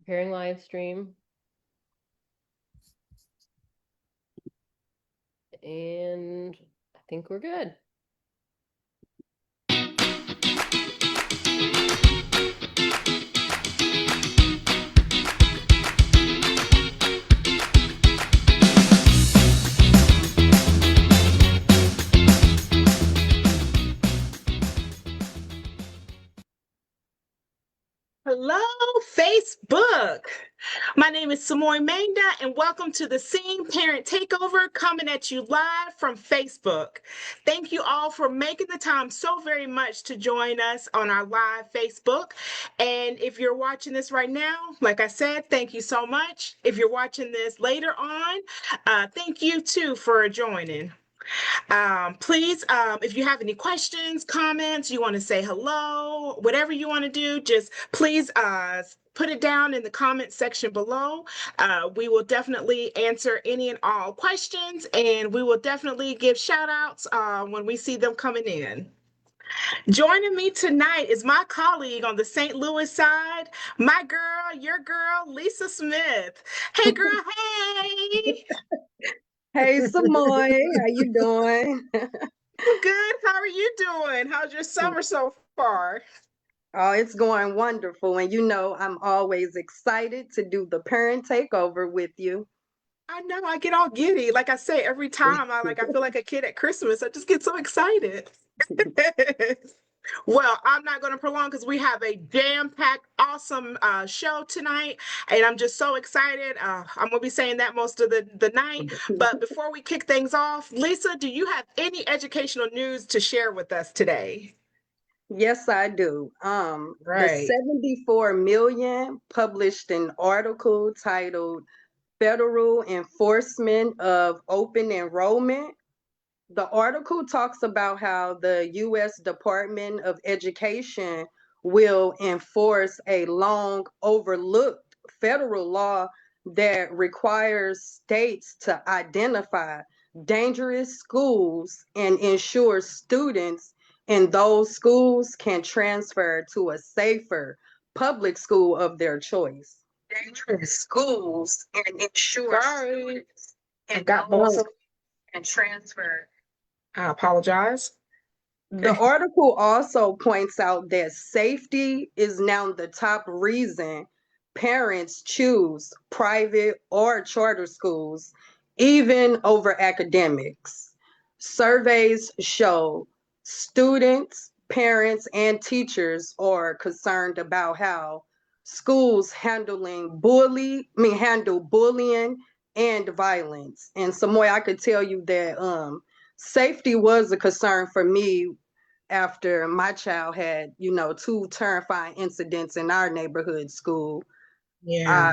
Preparing live stream. And I think we're good. Hello, Facebook. My name is Samoy and welcome to the Scene Parent Takeover coming at you live from Facebook. Thank you all for making the time so very much to join us on our live Facebook. And if you're watching this right now, like I said, thank you so much. If you're watching this later on, thank you too for joining. Please, if you have any questions, comments, you want to say hello, whatever you want to do, just please put it down in the comment section below. We will definitely answer any and all questions, and we will definitely give shout outs when we see them coming in. Joining me tonight is my colleague on the St. Louis side, my girl, your girl, Lisa Smith. Hey, girl, hey. Hey, Samoy, how you doing? I'm good. How are you doing? How's your summer so far? Oh, it's going wonderful. And I'm always excited to do the parent takeover with you. I know I get all giddy. Like I say, every time I feel like a kid at Christmas. I just get so excited. Well, I'm not going to prolong because we have a jam-packed, awesome show tonight, and I'm just so excited. I'm going to be saying that most of the night. But before we kick things off, Lisa, do you have any educational news to share with us today? Yes, I do. The Right. 74 million published an article titled Federal Enforcement of Open Enrollment. The article talks about how the U.S. Department of Education will enforce a long overlooked federal law that requires states to identify dangerous schools and ensure students in those schools can transfer to a safer public school of their choice. Dangerous schools and ensure students in those can transfer. I apologize. The article also points out that safety is now the top reason parents choose private or charter schools, even over academics. Surveys show students, parents, and teachers are concerned about how schools handle bullying and violence. And Samoy, I could tell you that safety was a concern for me after my child had, two terrifying incidents in our neighborhood school. Yeah.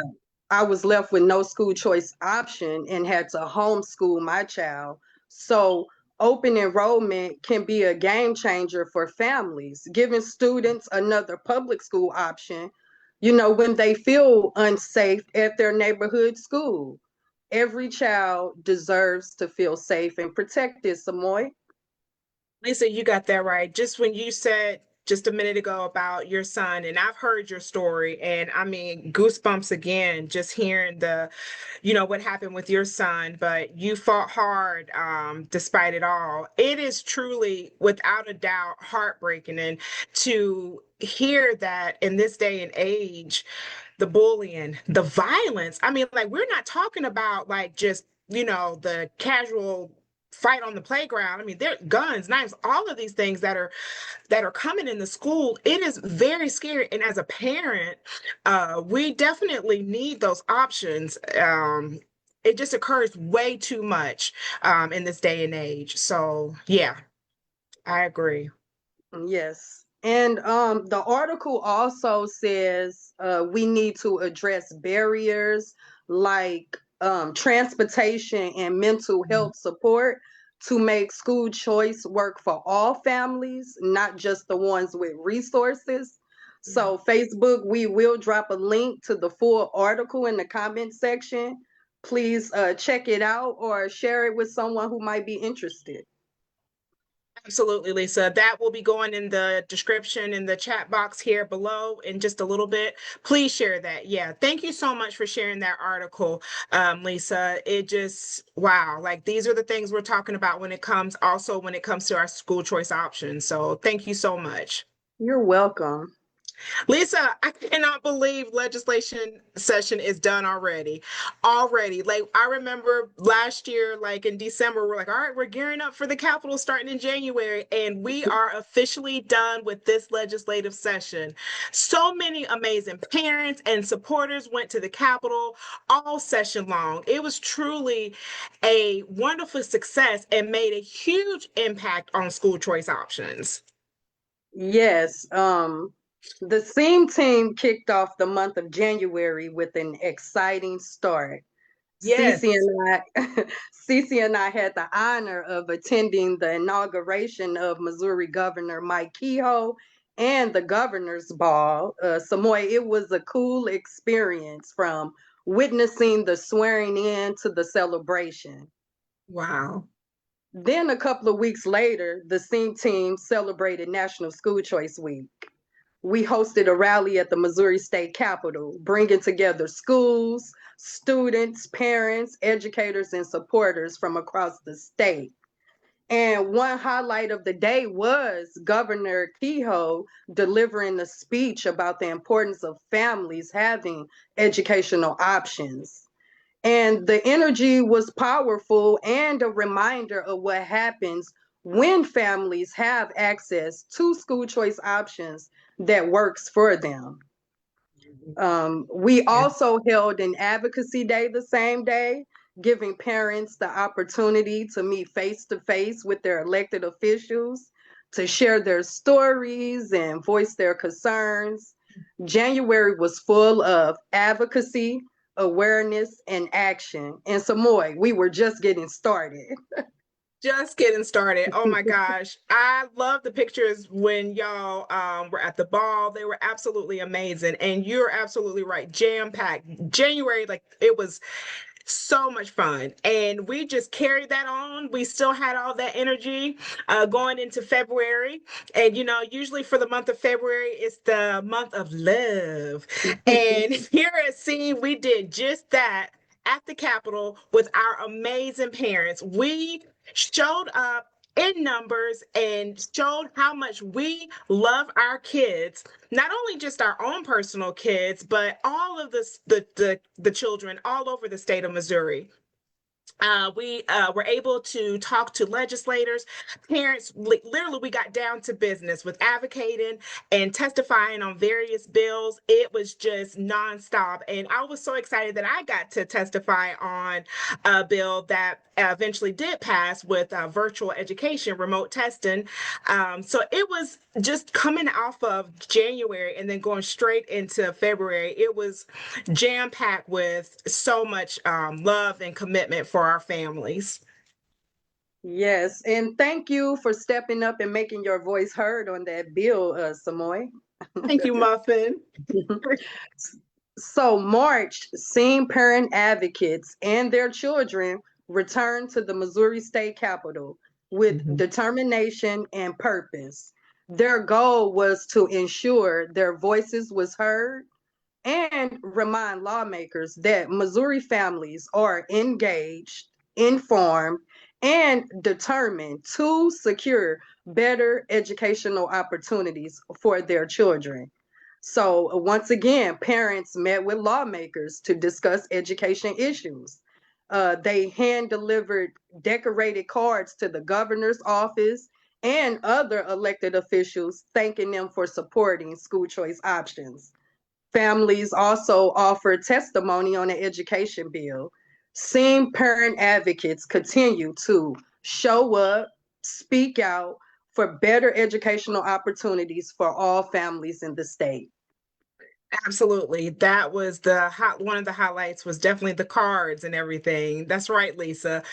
I I was left with no school choice option and had to homeschool my child. So open enrollment can be a game changer for families, giving students another public school option, when they feel unsafe at their neighborhood school. Every child deserves to feel safe and protected, Samoy. Lisa, you got that right. Just when you said just a minute ago about your son, and I've heard your story, and I mean, goosebumps again, just hearing what happened with your son, but you fought hard despite it all. It is truly, without a doubt, heartbreaking. And to hear that in this day and age, the bullying, the violence, I mean, like, we're not talking about like just, the casual fight on the playground. I mean, there are guns, knives, all of these things that are coming in the school. It is very scary. And as a parent, we definitely need those options. It just occurs way too much in this day and age. So yeah, I agree. Yes. And the article also says we need to address barriers like transportation and mental health support to make school choice work for all families, not just the ones with resources. So, Facebook, we will drop a link to the full article in the comment section. Please check it out or share it with someone who might be interested. Absolutely, Lisa. That will be going in the description in the chat box here below in just a little bit. Please share that. Yeah. Thank you so much for sharing that article, Lisa. It just, wow, like these are the things we're talking about when it comes to our school choice options. So thank you so much. You're welcome. Lisa, I cannot believe legislation session is done already. Already. Like I remember last year, like in December, we're like, all right, we're gearing up for the Capitol starting in January, and we are officially done with this legislative session. So many amazing parents and supporters went to the Capitol all session long. It was truly a wonderful success and made a huge impact on school choice options. Yes, the SEAM team kicked off the month of January with an exciting start. Yes. Cece and I, Cece and I had the honor of attending the inauguration of Missouri Governor Mike Kehoe and the Governor's Ball. Samoy, it was a cool experience from witnessing the swearing in to the celebration. Wow. Then a couple of weeks later, the SEAM team celebrated National School Choice Week. We hosted a rally at the Missouri State Capitol, bringing together schools, students, parents, educators, and supporters from across the state. And one highlight of the day was Governor Kehoe delivering a speech about the importance of families having educational options. And the energy was powerful and a reminder of what happens when families have access to school choice options that works for them. We Yeah. also held an advocacy day the same day, giving parents the opportunity to meet face to face with their elected officials, to share their stories and voice their concerns. January was full of advocacy, awareness, and action. And Samoy, we were just getting started. Just getting started. Oh my gosh. I love the pictures when y'all were at the ball. They were absolutely amazing. And you're absolutely right. Jam-packed. January, like it was so much fun. And we just carried that on. We still had all that energy going into February. And, you know, usually for the month of February, it's the month of love. And here at Scene, we did just that at the Capitol with our amazing parents. We showed up in numbers and showed how much we love our kids, not only just our own personal kids, but all of the children all over the state of Missouri. We were able to talk to legislators, parents. Literally, we got down to business with advocating and testifying on various bills. It was just nonstop. And I was so excited that I got to testify on a bill that eventually did pass with virtual education, remote testing. So it was just coming off of January and then going straight into February. It was jam packed with so much love and commitment for our families. Yes, and thank you for stepping up and making your voice heard on that bill, Samoy. Thank you, Muffin. So, March, seen parent advocates and their children returned to the Missouri State Capitol with Mhm. determination and purpose. Their goal was to ensure their voices was heard and remind lawmakers that Missouri families are engaged, informed, and determined to secure better educational opportunities for their children. So, once again, parents met with lawmakers to discuss education issues. They hand delivered decorated cards to the governor's office and other elected officials, thanking them for supporting school choice options. Families also offer testimony on the education bill. Seeing parent advocates continue to show up, speak out for better educational opportunities for all families in the state. Absolutely. That was one of the highlights was definitely the cards and everything. That's right, Lisa.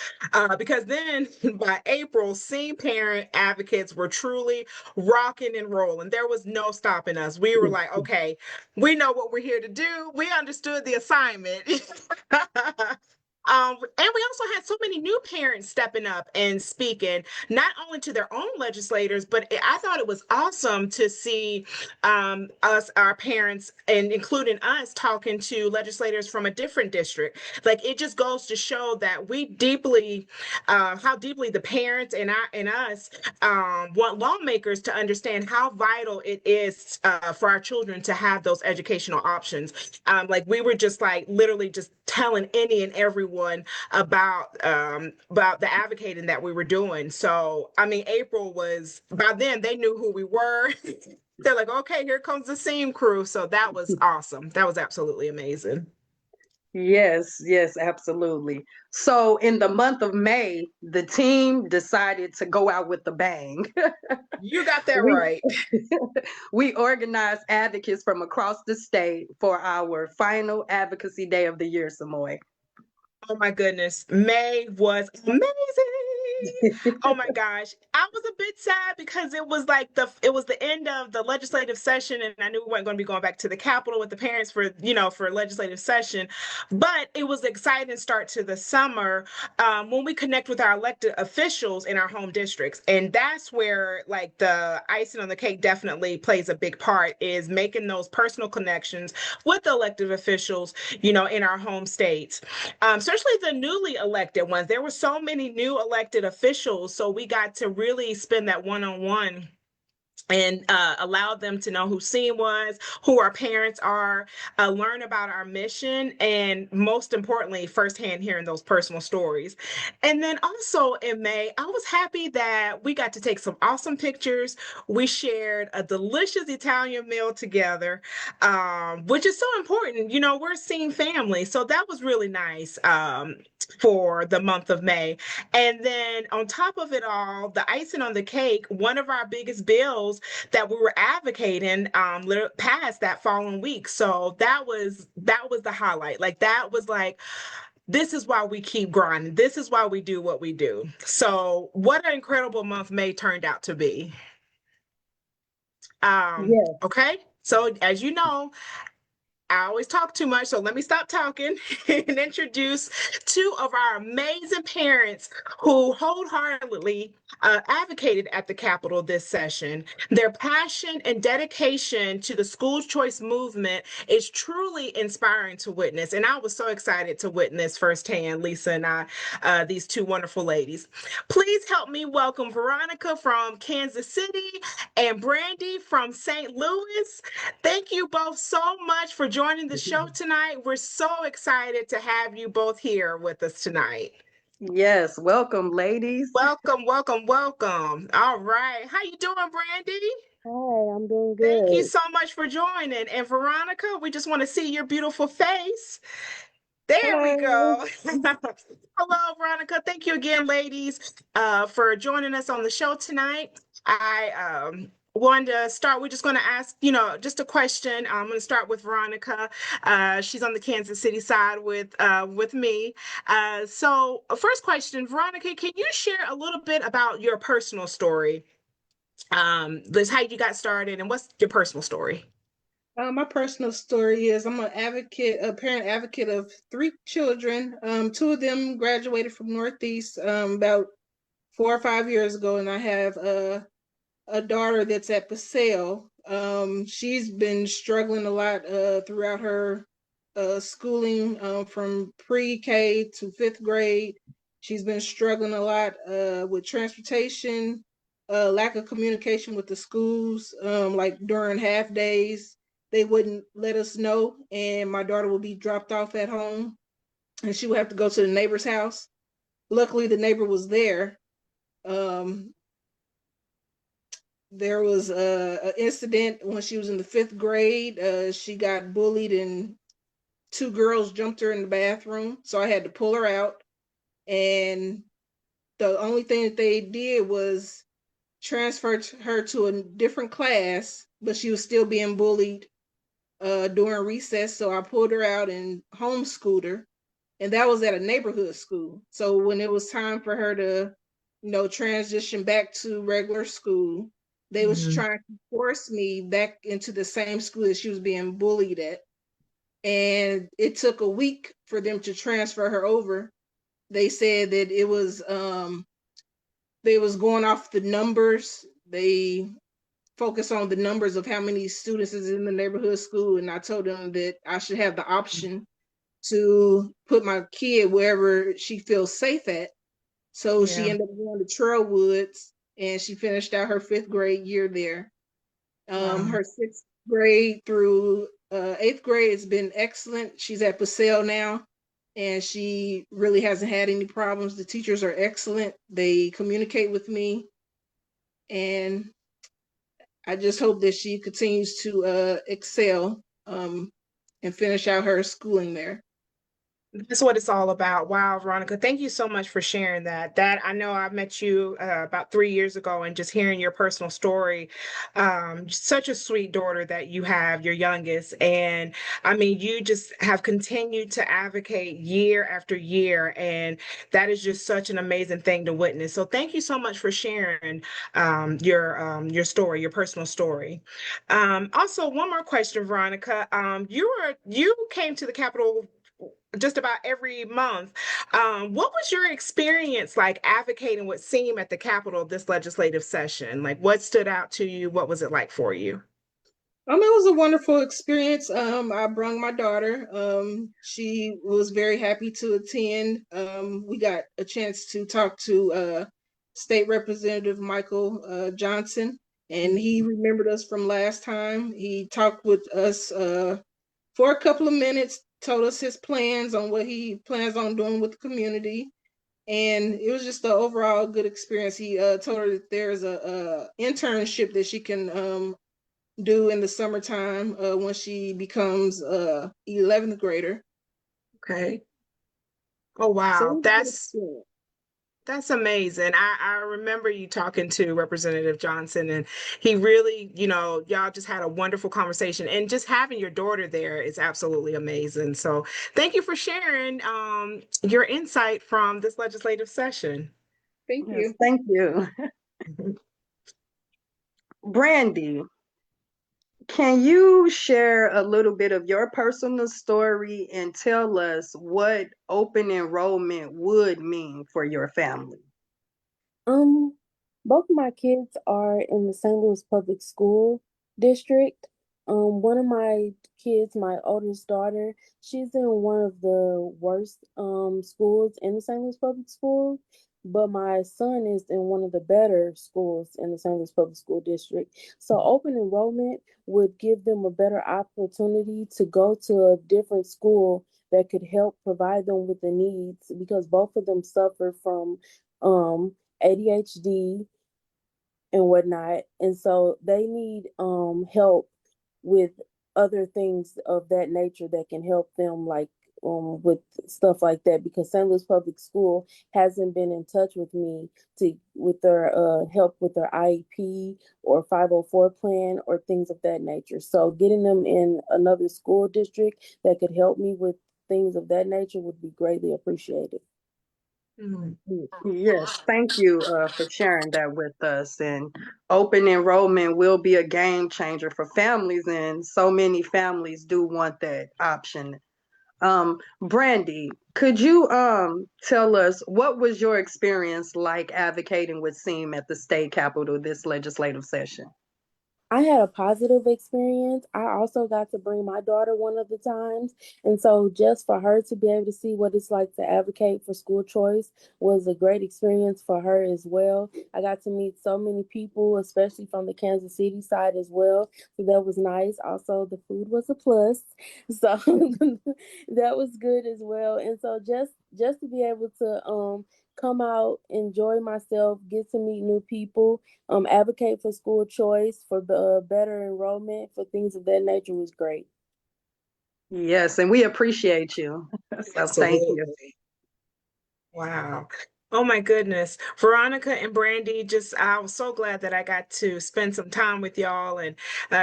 Because then by April, seen parent advocates were truly rocking and rolling. There was no stopping us. We were like, okay, we know what we're here to do. We understood the assignment. And we also had so many new parents stepping up and speaking, not only to their own legislators, but I thought it was awesome to see us, our parents, and including us, talking to legislators from a different district. Like it just goes to show that we deeply, how deeply the parents and us want lawmakers to understand how vital it is for our children to have those educational options. Like we were just like literally just telling any and everyone about the advocating that we were doing. So I mean, April was by then they knew who we were. They're like, okay, here comes the SEAM crew. So that was awesome. That was absolutely amazing. Yes, yes, absolutely. So in the month of May, the team decided to go out with a bang. You got that We right. we organized advocates from across the state for our final advocacy day of the year, Samoy. Oh my goodness. May was amazing. Oh my gosh. I was a bit sad because it was the end of the legislative session and I knew we weren't going to be going back to the Capitol with the parents for, for legislative session. But it was an exciting start to the summer when we connect with our elected officials in our home districts. And that's where like the icing on the cake definitely plays a big part is making those personal connections with the elected officials, in our home states, especially the newly elected ones. There were so many new elected officials, so we got to really spend that one-on-one and allow them to know who SEAM was, who our parents are, learn about our mission, and most importantly, firsthand hearing those personal stories. And then also in May, I was happy that we got to take some awesome pictures. We shared a delicious Italian meal together, which is so important. We're a SEAM family, so that was really nice for the month of May. And then on top of it all, the icing on the cake, one of our biggest bills that we were advocating passed that following week. So that was the highlight. Like that was like this is why we keep grinding. This is why we do what we do. So what an incredible month May turned out to be. Yes. Okay. So as you know, I always talk too much, so let me stop talking and introduce two of our amazing parents who wholeheartedly advocated at the Capitol this session. Their passion and dedication to the school choice movement is truly inspiring to witness, and I was so excited to witness firsthand, Lisa and I, these two wonderful ladies. Please help me welcome Veronica from Kansas City and Brandy from St. Louis. Thank you both so much for joining the show tonight. We're so excited to have you both here with us tonight. Yes, welcome, ladies. Welcome, welcome, welcome. All right. How you doing, Brandy? Hi, I'm doing Thank you good. so much for joining. And Veronica, we just want to see your beautiful face. There we Hello. go. Hello, Veronica. Thank you again, ladies, for joining us on the show tonight. I wanted to start. We're just going to ask, just a question. I'm going to start with Veronica. She's on the Kansas City side with me. So, first question, Veronica, can you share a little bit about your personal story? Liz, how you got started, and what's your personal story? My personal story is I'm an advocate, a parent advocate of three children. Two of them graduated from Northeast about 4 or 5 years ago, and I have a daughter that's at Paseo. She's been struggling a lot throughout her schooling from pre-K to fifth grade. She's been struggling a lot with transportation, lack of communication with the schools. Like during half days, they wouldn't let us know, and my daughter would be dropped off at home, and she would have to go to the neighbor's house. Luckily, the neighbor was there. Um, there was an incident when she was in the fifth grade. She got bullied and two girls jumped her in the bathroom. So I had to pull her out. And the only thing that they did was transfer her to a different class, but she was still being bullied during recess. So I pulled her out and homeschooled her. And that was at a neighborhood school. So when it was time for her to, transition back to regular school, they was Mhm. trying to force me back into the same school that she was being bullied at. And it took a week for them to transfer her over. they said that it was they was going off the numbers. They focus on the numbers of how many students is in the neighborhood school, and I told them that I should have the option to put my kid wherever she feels safe at. So she Yeah. ended up going to Trailwoods, and she finished out her 5th grade year there. Wow. Her 6th grade through 8th grade has been excellent. She's at Paseo now, and she really hasn't had any problems. The teachers are excellent. They communicate with me, and I just hope that she continues to excel and finish out her schooling there. That's what it's all about. Wow, Veronica, thank you so much for sharing that. I know I met you about 3 years ago, and just hearing your personal story, such a sweet daughter that you have, your youngest. And I mean, you just have continued to advocate year after year. And that is just such an amazing thing to witness. So thank you so much for sharing your story, your personal story. Also, one more question, Veronica. You came to the Capitol just about every month. What was your experience like advocating with SEAM at the Capitol this legislative session? Like, what stood out to you? What was it like for you? It was a wonderful experience. I brought my daughter. She was very happy to attend. We got a chance to talk to State Representative Michael Johnson, and he remembered us from last time. He talked with us for a couple of minutes, told us his plans on what he plans on doing with the community. And it was just an overall good experience. He told her that there's a internship that she can do in the summertime when she becomes 11th grader. Okay. Oh, So it wow. was a good experience. That's amazing. I remember you talking to Representative Johnson, and he really, y'all just had a wonderful conversation. And just having your daughter there is absolutely amazing. So thank you for sharing your insight from this legislative session. Thank Yes, you. thank you. Brandy, can you share a little bit of your personal story and tell us what open enrollment would mean for your family? Um, both of my kids are in the St. Louis Public School District. One of my kids, my oldest daughter, she's in one of the worst schools in the St. Louis Public School, but my son is in one of the better schools in the St. Louis Public School District. So open enrollment would give them a better opportunity to go to a different school that could help provide them with the needs because both of them suffer from ADHD and whatnot. And so they need help with other things of that nature that can help them like with stuff like that because St. Louis Public School hasn't been in touch with me to with their help with their IEP or 504 plan or things of that nature. So getting them in another school district that could help me with things of that nature would be greatly appreciated. Mm. Yes, thank you for sharing that with us. And open enrollment will be a game changer for families, and so many families do want that option. Brandy, could you tell us what was your experience like advocating with SEAM at the state capitol this legislative session? I had a positive experience. I also got to bring my daughter one of the times. And so just for her to be able to see what it's like to advocate for school choice was a great experience for her as well. I got to meet so many people, especially from the Kansas City side as well. So that was nice. Also, the food was a plus. So that was good as well. And so just to be able to come out, enjoy myself, get to meet new people, advocate for school choice, for better enrollment, for things of that nature was great. Yes, and we appreciate you. So thank you. Absolutely. Wow. Oh my goodness. Veronica and Brandy, just I was so glad that I got to spend some time with y'all and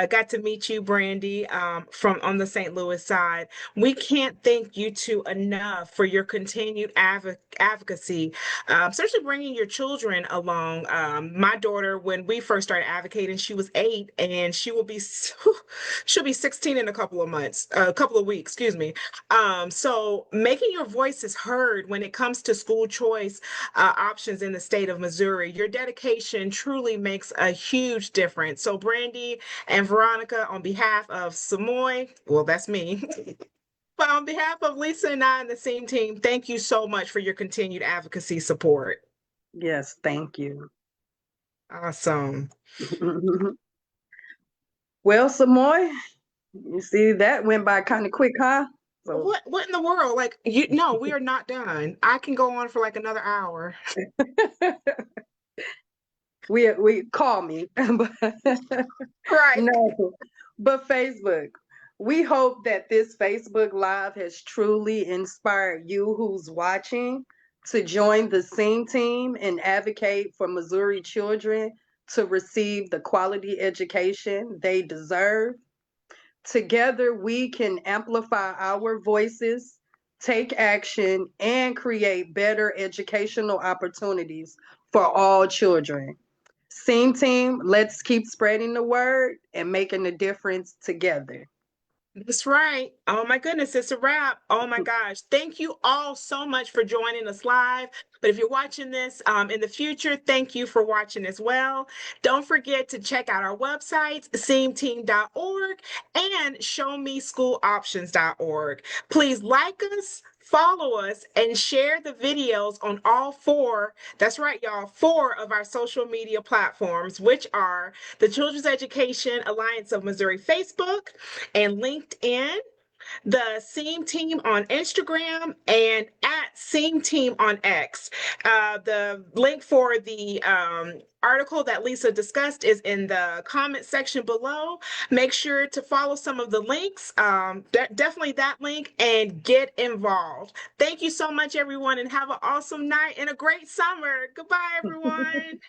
got to meet you, Brandy, from on the St. Louis side. We can't thank you two enough for your continued advocacy, especially bringing your children along. My daughter, when we first started advocating, she was 8, and she will be she'll be 16 in a couple of months, a couple of weeks, excuse me. So making your voices heard when it comes to school choice options in the state of Missouri. Your dedication truly makes a huge difference. So, Brandy and Veronica, on behalf of Samoy, well, that's me, but on behalf of Lisa and I and the SEAM team, thank you so much for your continued advocacy support. Yes, thank you. Awesome. Well, Samoy, you see that went by kind of quick, huh? So What in the world? Like, you no, we are not done. I can go on for like another hour. we call me. Right. No, but Facebook. We hope that this Facebook Live has truly inspired you who's watching to join the SEAM team and advocate for Missouri children to receive the quality education they deserve. Together, we can amplify our voices, take action, and create better educational opportunities for all children. SEAM team, let's keep spreading the word and making a difference together. That's right. Oh my goodness, it's a wrap. Oh my gosh. Thank you all so much for joining us live. But if you're watching this in the future, thank you for watching as well. Don't forget to check out our websites, seamteam.org and showmeschooloptions.org. Please like us, follow us, and share the videos on all four, that's right, y'all, four of our social media platforms, which are the Children's Education Alliance of Missouri Facebook and LinkedIn, the Seam Team on Instagram, and at Seam Team on X. The link for the article that Lisa discussed is in the comment section below. Make sure to follow some of the links, definitely that link, and get involved. Thank you so much, everyone, and have an awesome night and a great summer. Goodbye, everyone.